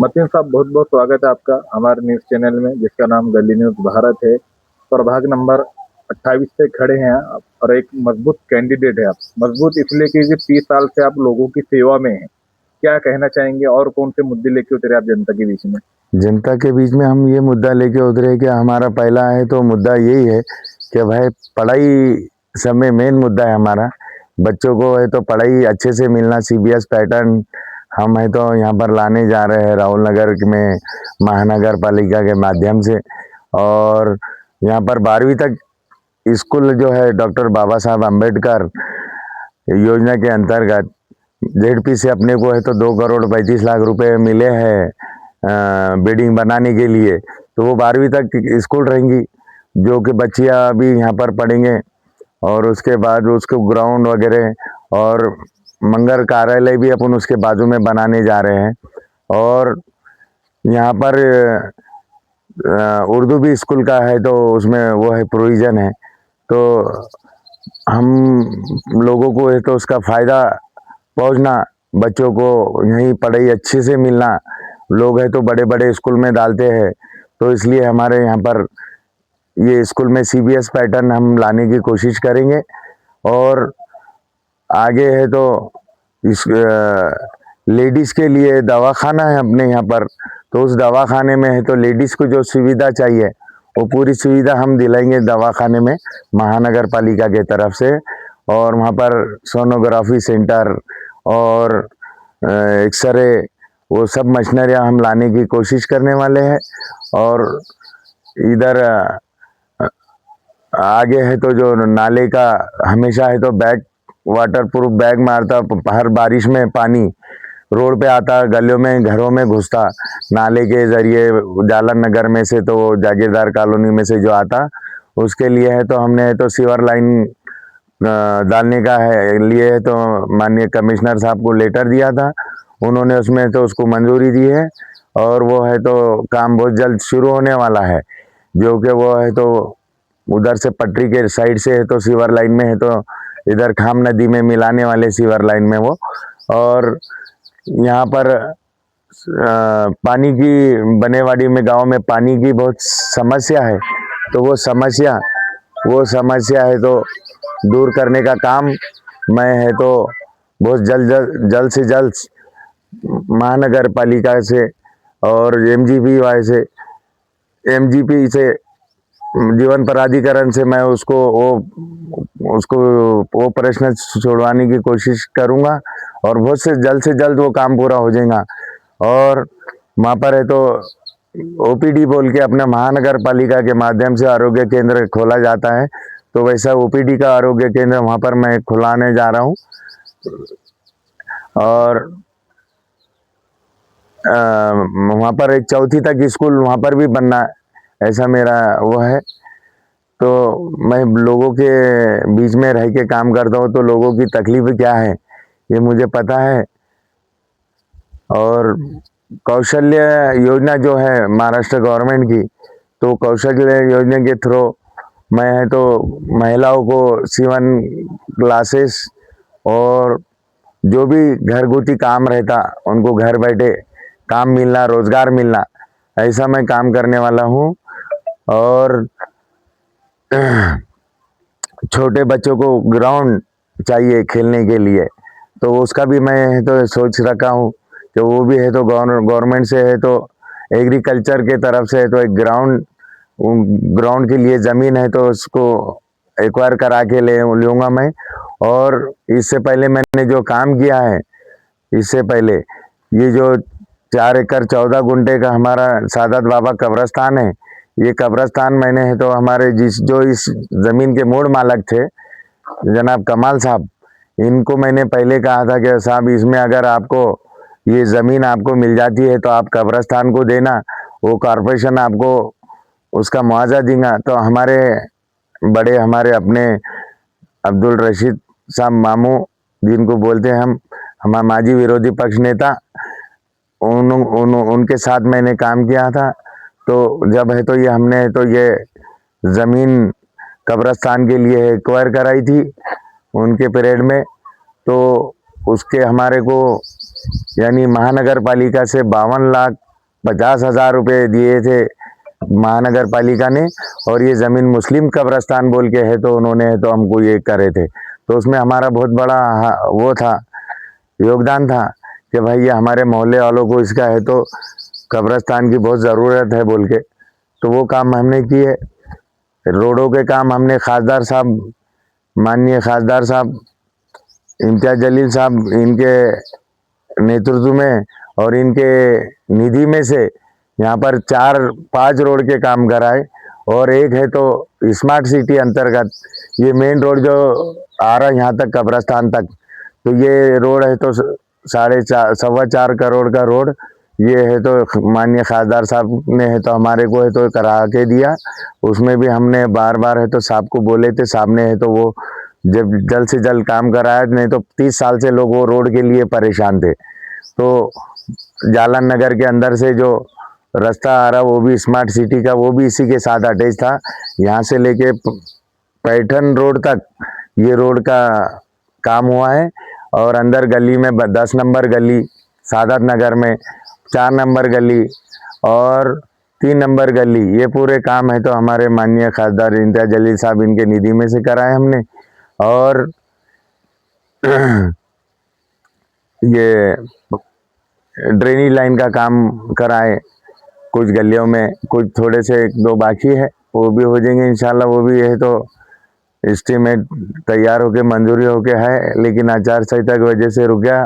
मतीन साहब, बहुत बहुत स्वागत है आपका हमारे न्यूज़ चैनल में जिसका नाम गली न्यूज़ भारत है। प्रभाग नंबर 28 से खड़े हैं आप और एक मजबूत कैंडिडेट है आप। मजबूत इसलिए क्योंकि 30 साल से आप लोगों की सेवा में हैं। क्या कहना चाहेंगे और कौन से मुद्दे लेके उतरे आप जनता के बीच में? जनता के बीच में हम ये मुद्दा लेके उतरे कि हमारा पहला है तो मुद्दा यही है कि भाई पढ़ाई सब में मेन मुद्दा है हमारा। बच्चों को है तो पढ़ाई अच्छे से मिलना, सीबीएस पैटर्न हम है तो यहाँ पर लाने जा रहे हैं राहुल नगर में महानगर पालिका के माध्यम से। और यहाँ पर 12वीं तक स्कूल जो है डॉक्टर बाबा साहब अम्बेडकर योजना के अंतर्गत जेडपी से अपने को है तो 2 करोड़ 35 लाख रुपए मिले हैं बिल्डिंग बनाने के लिए। तो वो 12वीं तक स्कूल रहेंगी जो कि बच्चियां अभी यहाँ पर पढ़ेंगे। और उसके बाद उसको ग्राउंड वगैरह और मंगल कार्यालय भी अपन उसके बाजू में बनाने जा रहे हैं। और यहाँ पर उर्दू भी स्कूल का है तो उसमें वो है प्रोविज़न है। तो हम लोगों को है तो उसका फ़ायदा पहुंचना, बच्चों को यहीं पढ़ाई अच्छे से मिलना। लोग है तो बड़े बड़े स्कूल में डालते हैं, तो इसलिए हमारे यहाँ पर ये स्कूल में सीबीएस पैटर्न हम लाने की कोशिश करेंगे। और आगे है तो इस लेडीज़ के लिए दवाखाना है अपने यहाँ पर, तो उस दवाखाने में है तो लेडीज़ को जो सुविधा चाहिए वो पूरी सुविधा हम दिलाएंगे दवाखाने में महानगर पालिका के तरफ से। और वहाँ पर सोनोग्राफी सेंटर और एक्सरे वो सब मशीनरियाँ हम लाने की कोशिश करने वाले हैं। और इधर आगे है तो जो नाले का हमेशा है तो बैग वाटर प्रूफ बैग मारता, हर बारिश में पानी रोड पे आता, गलियों में घरों में घुसता नाले के जरिए जालन नगर में से तो जागीरदार कॉलोनी में से जो आता, उसके लिए है तो हमने तो सीवर लाइन डालने का है लिए है तो माननीय कमिश्नर साहब को लेटर दिया था। उन्होंने उसमें तो उसको मंजूरी दी है और वो है तो काम बहुत जल्द शुरू होने वाला है। जो कि वो है तो उधर से पटरी के साइड से है तो सीवर लाइन में है तो इधर खाम नदी में मिलाने वाले सीवर लाइन में वो। और यहाँ पर पानी की बनेवाड़ी में गांव में पानी की बहुत समस्या है, तो वो समस्या है तो दूर करने का काम मैं है तो बहुत जल्द से जल्द महानगर पालिका से और एमजीपी से जीवन प्राधिकरण से मैं उसको वो प्रश्न छोड़वाने की कोशिश करूंगा और बहुत से जल्द वो काम पूरा हो जाएगा। और वहाँ पर है तो ओपीडी बोल के अपने महानगर पालिका के माध्यम से आरोग्य केंद्र खोला जाता है, तो वैसा ओपीडी का आरोग्य केंद्र वहाँ पर मैं खुलाने जा रहा हूँ। और वहाँ पर एक 4वीं तक स्कूल वहाँ पर भी बनना है, ऐसा मेरा वो है। तो मैं लोगों के बीच में रह के काम करता हूँ तो लोगों की तकलीफ क्या है ये मुझे पता है। और कौशल्य योजना जो है महाराष्ट्र गवर्नमेंट की, तो कौशल्य योजना के थ्रू मैं है तो महिलाओं को सीवन क्लासेस और जो भी घरगुती काम रहता उनको घर बैठे काम मिलना, रोजगार मिलना, ऐसा मैं काम करने वाला हूँ। और छोटे बच्चों को ग्राउंड चाहिए खेलने के लिए, तो उसका भी मैं तो सोच रखा हूँ कि वो भी है तो गवर्नमेंट से है तो एग्रीकल्चर के तरफ से है तो एक ग्राउंड के लिए ज़मीन है तो उसको एक्वायर करा के ले लूँगा मैं। और इससे पहले मैंने जो काम किया है, इससे पहले ये जो 4 एकड़ 14 गुंठे का हमारा सादत बाबा कब्रस्तान है, ये कब्रस्तान मैंने है तो हमारे जो इस ज़मीन के मूल मालिक थे जनाब कमाल साहब, इनको मैंने पहले कहा था कि साहब इसमें अगर आपको ये ज़मीन आपको मिल जाती है तो आप कब्रस्तान को देना, वो कॉरपोरेशन आपको उसका मुआवजा देगा। तो हमारे अपने अब्दुल रशीद साहब मामू, जिनको बोलते हैं हम माजी विरोधी पक्ष नेता, उनके साथ मैंने काम किया था। तो जब है तो ये हमने तो ये ज़मीन कब्रस्तान के लिए एक्वायर कराई थी उनके पीरियड में, तो उसके हमारे को यानी महानगर पालिका से 52 लाख 50,000 रुपये दिए थे महानगर पालिका ने, और ये ज़मीन मुस्लिम कब्रस्तान बोल के है तो उन्होंने है तो हमको ये करे थे। तो उसमें हमारा बहुत बड़ा वो था, योगदान था कि भाई ये हमारे मोहल्ले वालों को इसका है तो कब्रस्तान की बहुत ज़रूरत है बोल के, तो वो काम हमने किए। रोडों के काम हमने खासदार साहब, माननीय खासदार साहब इम्तियाज जलील साहब, इनके नेतृत्व में और इनके निधि में से यहाँ पर 4-5 रोड के काम कराए, और एक है तो स्मार्ट सिटी अंतर्गत ये मेन रोड जो आ रहा है यहाँ तक कब्रस्तान तक, तो ये रोड है तो 4.25 करोड़ का रोड ये है तो माननीय खासदार साहब ने है तो हमारे को है तो करा के दिया। उसमें भी हमने बार बार है तो साहब को बोले थे, साहब ने है तो वो जब जल्द से जल्द काम कराया, नहीं तो 30 साल से लोग वो रोड के लिए परेशान थे। तो जालन नगर के अंदर से जो रास्ता आ रहा वो भी स्मार्ट सिटी का, वो भी इसी के साथ अटैच था। यहाँ से लेके पैठन रोड तक ये रोड का काम हुआ है, और अंदर गली में 10 नंबर गली सादत नगर में, 4 नंबर गली और 3 नंबर गली, ये पूरे काम है तो हमारे माननीय खासदार इम्तियाज जलील साहब इनके निधि में से कराए हमने। और ये ड्रेनेज लाइन का काम कराए कुछ गलियों में, कुछ थोड़े से 1-2 बाकी है, वो भी हो जाएंगे इंशाल्लाह। वो भी है तो एस्टीमेट तैयार होके मंजूरी होके है, लेकिन आचार संहिता की वजह से रुक गया,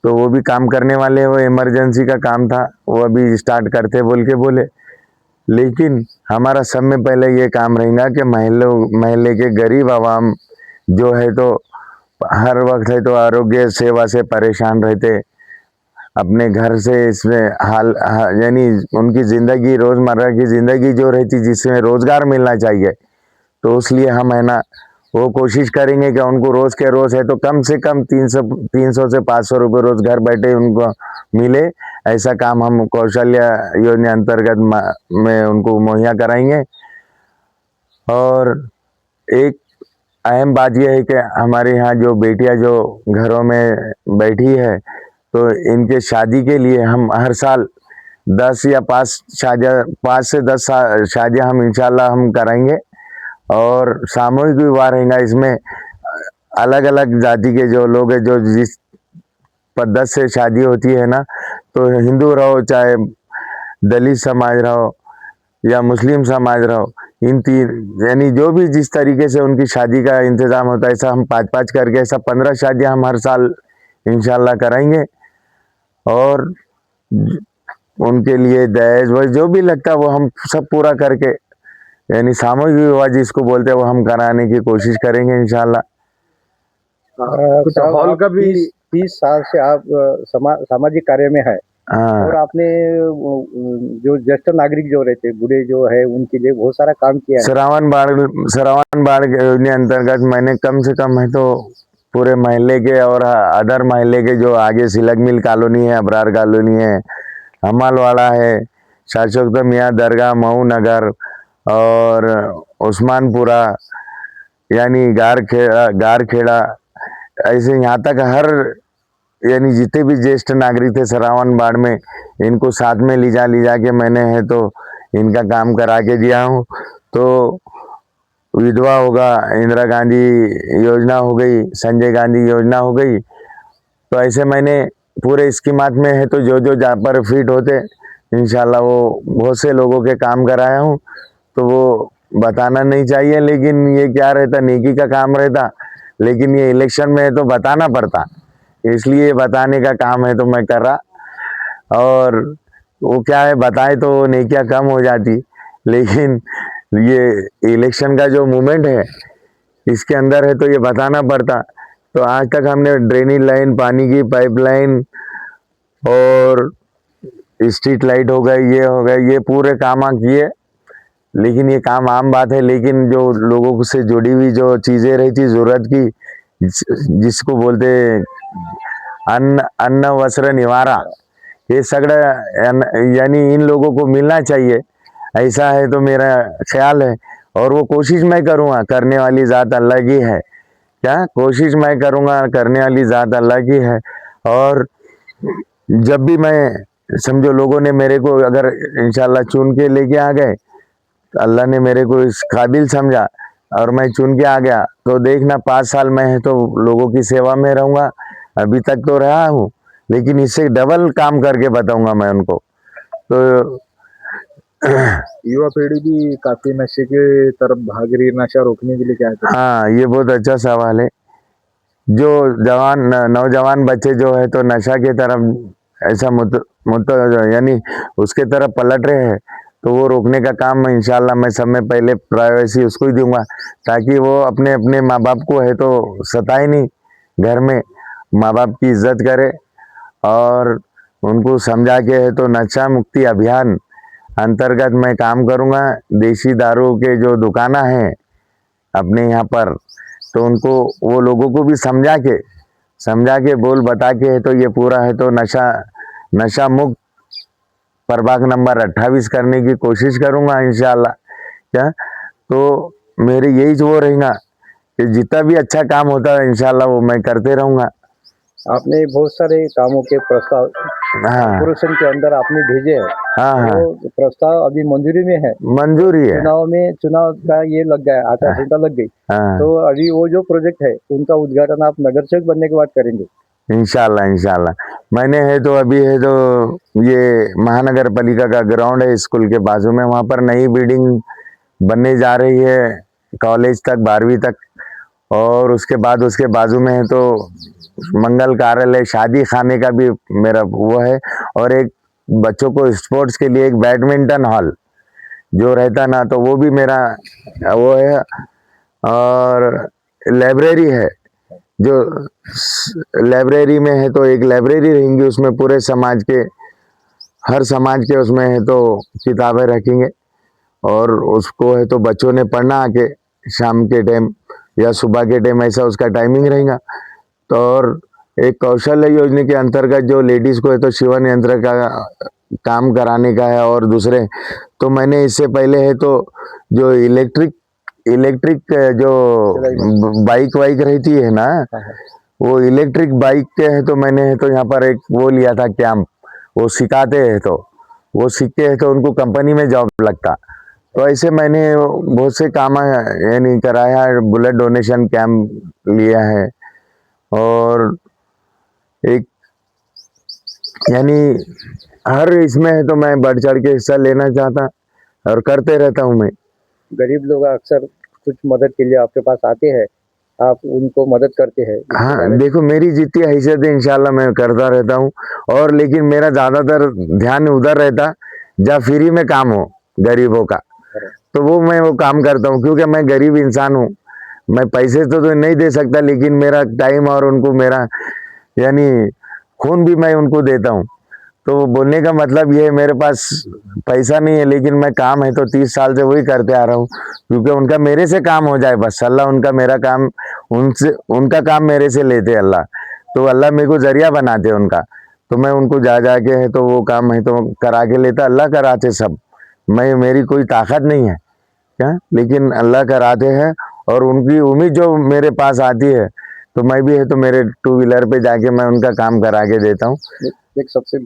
तो वो भी काम करने वाले। वो इमरजेंसी का काम था, वो अभी स्टार्ट करते बोल के बोले। लेकिन हमारा सब में पहले ये काम रहेगा कि महल्ले के गरीब आवाम जो है तो हर वक्त है तो आरोग्य सेवा से परेशान रहते, अपने घर से इसमें यानी उनकी ज़िंदगी, रोज़मर्रा की ज़िंदगी जो रहती जिसमें रोज़गार मिलना चाहिए, तो इसलिए हम है ना वो कोशिश करेंगे कि उनको रोज़ के रोज़ है तो कम से कम 300 से 500 रुपये रोज़ घर बैठे उनको मिले, ऐसा काम हम कौशल्य योजना अंतर्गत में उनको मुहैया कराएंगे। और एक अहम बात यह है कि हमारे यहाँ जो बेटियां जो घरों में बैठी है, तो इनके शादी के लिए हम हर साल 10 या 5 से 10 शादियाँ हम इंशाल्लाह हम कराएंगे, और सामूहिक विवाह रहेगा। इसमें अलग अलग जाति के जो लोग हैं, जो जिस पद्धति से शादी होती है ना, तो हिंदू रहो चाहे दलित समाज रहो या मुस्लिम समाज रहो, इन तीन यानी जो भी जिस तरीके से उनकी शादी का इंतज़ाम होता है, ऐसा हम 5-5 करके ऐसा 15 शादियाँ हम हर साल इंशाल्लाह कराएंगे। और उनके लिए दहेज वह जो भी लगता है वो हम सब पूरा करके, यानी सामूहिक विवाह जिसको बोलते हैं, वो हम कराने की कोशिश करेंगे इंशाल्लाह। कुछ हॉल का भी 30 साल से आप सामाजिक कार्य में है, और आपने जो ज्येष्ठ नागरिक जो रहते बूढ़े जो है उनके लिए बहुत सारा काम किया है। श्रावण बाढ़ योजना अंतर्गत मैंने कम से कम है तो पूरे महल्ले के और अदर महल्ले के जो आगे सिलक मिल कॉलोनी है, अबरार कॉलोनी है, हमालवाड़ा है, शासक मियाँ दरगाह, मऊ नगर और उस्मानपुरा, यानी गारखेड़ा, ऐसे यहाँ तक हर यानी जितने भी ज्येष्ठ नागरिक थे श्रावण बाढ़ में, इनको साथ में लिजा के मैंने है तो इनका काम करा के दिया हूँ। तो विधवा होगा, इंदिरा गांधी योजना हो गई, संजय गांधी योजना हो गई, तो ऐसे मैंने पूरे स्कीमात में है तो जो जहाँ पर फिट होते इंशाल्लाह वो बहुत से लोगों के काम कराया हूँ। तो वो बताना नहीं चाहिए, लेकिन ये क्या रहता, नेकी का काम रहता, लेकिन ये इलेक्शन में है तो बताना पड़ता, इसलिए बताने का काम है तो मैं कर रहा। और वो क्या है, बताए तो नेकियां कम हो जाती, लेकिन ये इलेक्शन का जो मूवमेंट है इसके अंदर है तो ये बताना पड़ता। तो आज तक हमने ड्रेनेज लाइन, पानी की पाइपलाइन और स्ट्रीट लाइट हो गए, ये हो गए, ये पूरे काम किए। लेकिन ये काम आम बात है, लेकिन जो लोगों से जुड़ी हुई जो चीज़ें रहती ज़रूरत की, जिसको बोलते अन्न वस्त्र निवारा, ये सगड़ा यानी इन लोगों को मिलना चाहिए, ऐसा है तो मेरा ख्याल है। और वो कोशिश मैं करूँगा, करने वाली ज़ात अल्लाह की है, क्या कोशिश मैं करूँगा, करने वाली ज़ात अल्लाह की है। और जब भी मैं समझो लोगों ने मेरे को अगर इंशाल्लाह चुन के लेके आ गए, तो अल्लाह ने मेरे को इस काबिल समझा और मैं चुन के आ गया, तो देखना 5 साल में है तो लोगों की सेवा में रहूंगा। अभी तक तो रहा हूँ, लेकिन इससे डबल काम करके बताऊंगा मैं उनको। तो युवा पीढ़ी भी काफी नशे के तरफ भाग रही है, नशा रोकने के लिए क्या करें? हाँ, ये बहुत अच्छा सवाल है। जो नौजवान बच्चे जो है तो नशा के तरफ ऐसा यानी उसके तरफ पलट रहे हैं, तो वो रोकने का काम इंशाल्लाह मैं सब में पहले प्रायोरिटी उसको ही दूंगा, ताकि वो अपने अपने माँ बाप को है तो सताए नहीं, घर में माँ बाप की इज्जत करे और उनको समझा के है तो नशा मुक्ति अभियान अंतर्गत मैं काम करूंगा। देसी दारू के जो दुकाना हैं अपने यहाँ पर, तो उनको वो लोगों को भी समझा के बोल बता के है तो ये पूरा है तो नशा मुक्त प्रभाग नंबर 28 करने की कोशिश करूंगा इंशाल्लाह। क्या तो मेरे यही जो रहेगा कि जितना भी अच्छा काम होता है इंशाल्लाह वो मैं करते रहूंगा। आपने बहुत सारे कामों के प्रस्ताव हाँ कॉर्पोरेशन के अंदर आपने भेजे हैं, हाँ हाँ, वो प्रस्ताव अभी मंजूरी में है। मंजूरी है। चुनाव का ये लग गया, आचार संहिता लग गई, हाँ तो अभी वो जो प्रोजेक्ट है उनका उद्घाटन आप नगर सेवक बनने के बाद करेंगे। इंशाल्लाह मैंने है तो अभी है तो ये महानगर पालिका का ग्राउंड है स्कूल के बाजू में, वहाँ पर नई बिल्डिंग बनने जा रही है कॉलेज तक 12वीं तक, और उसके बाजू में है तो मंगल कार्यालय शादी खाने का भी मेरा वो है, और एक बच्चों को स्पोर्ट्स के लिए एक बैडमिंटन हॉल जो रहता ना तो वो भी मेरा वो है, और लाइब्रेरी है जो लाइब्रेरी में है तो एक लाइब्रेरी रहेंगी, उसमें पूरे समाज के हर समाज के उसमें है तो किताबें रखेंगे और उसको है तो बच्चों ने पढ़ना आके शाम के टाइम या सुबह के टाइम, ऐसा उसका टाइमिंग रहेगा। तो और एक कौशल्य योजना के अंतर्गत जो लेडीज को है तो शिवन यंत्र का काम कराने का है, और दूसरे तो मैंने इससे पहले है तो जो इलेक्ट्रिक जो बाइक वाइक रहती है ना, वो इलेक्ट्रिक बाइक के है तो मैंने है तो यहाँ पर एक वो लिया था कैंप, वो सिखाते हैं तो वो सीख के है तो उनको कंपनी में जॉब लगता। तो ऐसे मैंने बहुत से काम यानी कराया है, ब्लड डोनेशन कैंप लिया है, और एक यानी हर इसमें है तो मैं बढ़ चढ़ के हिस्सा लेना चाहता और करते रहता हूँ मैं। गरीब लोग अक्सर कुछ मदद के लिए आपके पास आते हैं, आप उनको मदद करते हैं। हाँ देखो, मेरी जितनी हैसियत है इंशाल्लाह मैं करता रहता हूँ, और लेकिन मेरा ज्यादातर ध्यान उधर रहता जहाँ फ्री में काम हो गरीबों का, तो मैं वो काम करता हूँ, क्योंकि मैं गरीब इंसान हूँ। मैं पैसे तो नहीं दे सकता, लेकिन मेरा टाइम और उनको मेरा यानी खून भी मैं उनको देता हूँ। तो बोलने का मतलब ये है, मेरे पास पैसा नहीं है लेकिन मैं काम है तो 30 साल से वही करते आ रहा हूँ, क्योंकि उनका मेरे से काम हो जाए बस। अल्लाह उनका मेरा काम उनका काम मेरे से लेते अल्लाह, तो अल्लाह मेरे को जरिया बनाते उनका, तो मैं उनको जा के है तो वो काम है तो करा के लेता। अल्लाह कराते सब, मेरी कोई ताकत नहीं है क्या, लेकिन अल्लाह कराते हैं। और उनकी उम्मीद जो मेरे पास आती है तो मैं भी है तो मेरे 2 व्हीलर पे जाके मैं उनका काम करा के देता हूँ। एक सबसे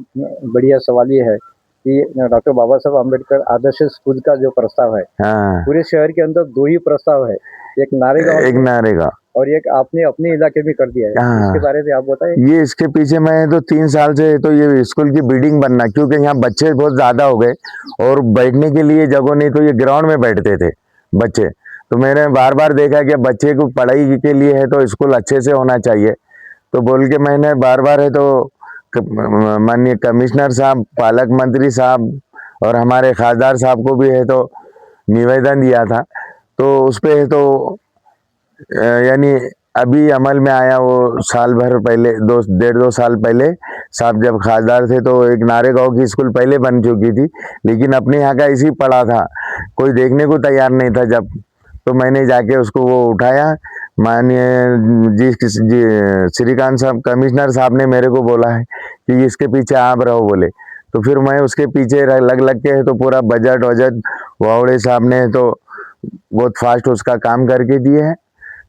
बढ़िया सवाल ये है कि डॉक्टर बाबा साहब अम्बेडकर आदर्श स्कूल का जो प्रस्ताव है, हाँ, पूरे शहर के अंदर 2 ही प्रस्ताव है, एक नारेगा और एक आपने अपने इलाके में कर दिया है। हाँ, इसके बारे में आप बताएं। ये इसके पीछे मैं तो 3 साल से तो ये स्कूल की बिल्डिंग बनना, क्योंकि यहाँ बच्चे बहुत ज्यादा हो गए और बैठने के लिए जगह नहीं, तो ये ग्राउंड में बैठते थे बच्चे। तो मैंने बार बार देखा कि बच्चे को पढ़ाई के लिए है तो स्कूल अच्छे से होना चाहिए, तो बोल के मैंने बार बार है तो माननीय कमिश्नर साहब, पालक मंत्री साहब और हमारे खासदार साहब को भी है तो निवेदन दिया था। तो उस पे है तो यानी अभी अमल में आया, वो साल भर पहले 2 साल पहले साहब जब खासदार थे तो एक नारेगांव की स्कूल पहले बन चुकी थी, लेकिन अपने यहाँ का इसी पड़ा था, कोई देखने को तैयार नहीं था जब, तो मैंने जाके उसको वो उठाया। माननीय श्रीकांत साहब कमिश्नर साहब ने मेरे को बोला है कि इसके पीछे आप रहो बोले, तो फिर मैं उसके पीछे लग के है तो पूरा बजट वावड़े साहब ने तो बहुत फास्ट उसका काम करके दिए है।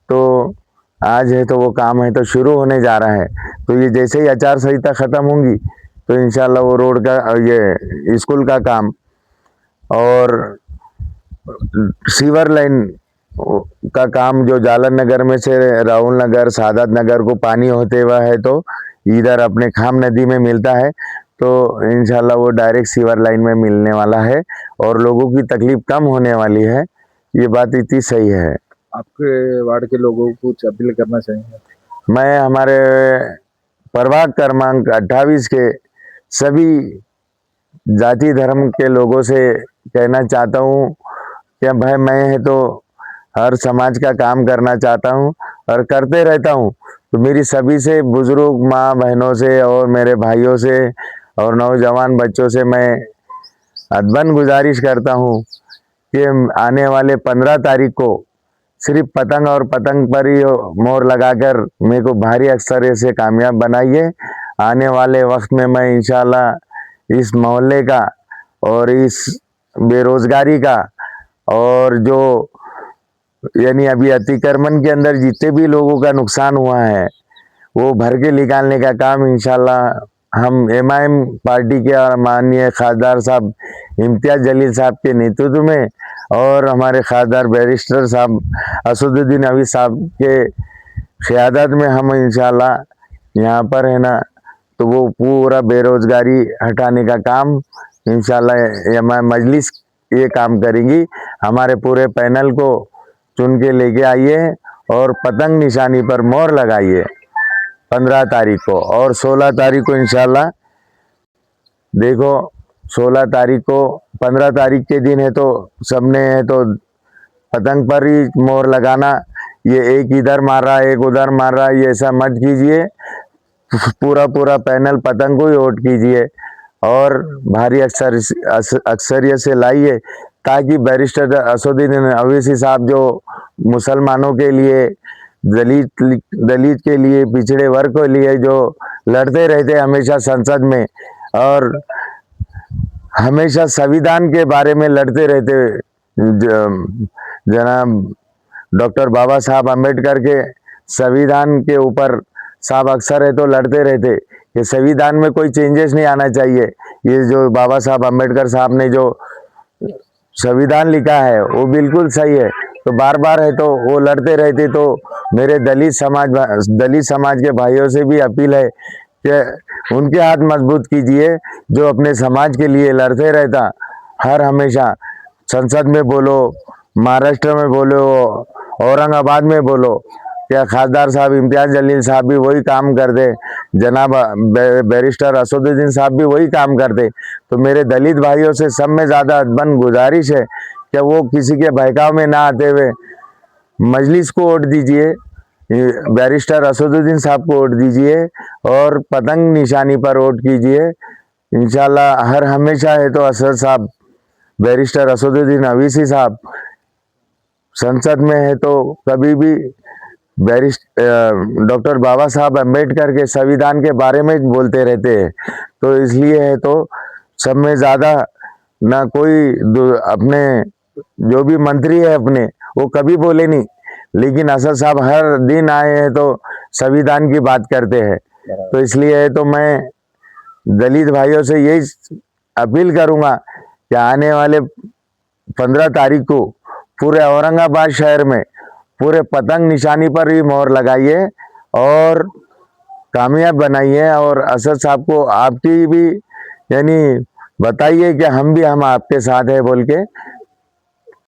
तो आज है तो वो काम है तो शुरू होने जा रहा है, तो ये जैसे ही आचार संहिता खत्म होंगी तो इंशाल्लाह वो रोड का ये स्कूल का काम और सीवर लाइन का काम जो जालन नगर में से राहुल नगर सादत नगर को पानी होते हुआ है तो इधर अपने खाम नदी में मिलता है, तो इंशाल्लाह वो डायरेक्ट सीवर लाइन में मिलने वाला है और लोगों की तकलीफ कम होने वाली है। ये बात इतनी सही है। आपके वार्ड के लोगों को कुछ अपील करना चाहेंगे? मैं हमारे प्रभाग क्रमांक 28 के सभी जाति धर्म के लोगों से कहना चाहता हूँ कि भाई मैं है तो हर समाज का काम करना चाहता हूँ और करते रहता हूँ, तो मेरी सभी से बुजुर्ग माँ बहनों से और मेरे भाइयों से और नौजवान बच्चों से मैं अदबन गुजारिश करता हूँ कि आने वाले 15 तारीख को सिर्फ पतंग और पतंग पर ही मोहर लगाकर मेरे को भारी अक्षर से कामयाब बनाइए। आने वाले वक्त में मैं इंशाल्लाह इस मोहल्ले का और इस बेरोजगारी का और जो यानी अभी अतिक्रमण के अंदर जितने भी लोगों का नुकसान हुआ है वो भर के निकालने का काम इंशाल्लाह हम एमआईएम पार्टी के और माननीय खासदार साहब इम्तियाज जलील साहब के नेतृत्व में और हमारे खासदार बैरिस्टर साहब असदुद्दीन अवी साहब के क़यादत में हम इंशाल्लाह यहाँ पर है ना, तो वो पूरा बेरोजगारी हटाने का काम इंशाल्लाह मजलिस ये काम करेंगी। हमारे पूरे पैनल को चुन के लेके आइए और पतंग निशानी पर मोहर लगाइए 15 तारीख को और 16 तारीख को इंशाल्लाह देखो 16 तारीख को 15 तारीख के दिन है तो सबने है तो पतंग पर ही मोहर लगाना, ये एक इधर मार रहा है एक उधर मार रहा है ये ऐसा मत कीजिए, पूरा पैनल पतंग को ही वोट कीजिए और भारी अक्सरियत से लाइए ताकि बैरिस्टर असदुद्दीन अवैसी साहब जो मुसलमानों के लिए दलित के लिए पिछड़े वर्ग के लिए जो लड़ते रहते हमेशा संसद में और हमेशा संविधान के बारे में लड़ते रहते जनाब डॉक्टर बाबा साहब अम्बेडकर के संविधान के ऊपर साहब अक्सर है तो लड़ते रहते कि संविधान में कोई चेंजेस नहीं आना चाहिए। ये जो बाबा साहब अम्बेडकर साहब ने जो संविधान लिखा है वो बिल्कुल सही है, तो बार बार है तो वो लड़ते रहते। तो मेरे दलित समाज के भाइयों से भी अपील है कि उनके हाथ मजबूत कीजिए जो अपने समाज के लिए लड़ते रहता हर हमेशा। संसद में बोलो, महाराष्ट्र में बोलो, औरंगाबाद में बोलो, क्या खासदार साहब इम्तियाज जलील साहब भी वही काम करते, जनाब बैरिस्टर असदुद्दीन साहब भी वही काम करते। तो मेरे दलित भाइयों से सब में ज़्यादा अदबन गुजारिश है कि वो किसी के बहकाव में ना आते हुए मजलिस को वोट दीजिए, बैरिस्टर असदुद्दीन साहब को वोट दीजिए और पतंग निशानी पर वोट कीजिए। इंशाल्लाह हर हमेशा है तो असद साहब बैरिस्टर असदुद्दीन अवैसी साहब संसद में है तो कभी भी डॉक्टर बाबा साहब अम्बेडकर के संविधान के बारे में बोलते रहते हैं। तो इसलिए है तो सब में ज़्यादा ना कोई अपने जो भी मंत्री है अपने वो कभी बोले नहीं, लेकिन असद साहब हर दिन आए हैं तो संविधान की बात करते हैं। तो इसलिए है तो मैं दलित भाइयों से यही अपील करूँगा कि आने वाले 15 तारीख को पूरे औरंगाबाद शहर में पूरे पतंग निशानी पर ही मोहर लगाइए और कामयाब बनाइए और असद साहब को आपकी भी यानी बताइए कि हम आपके साथ हैं बोल के।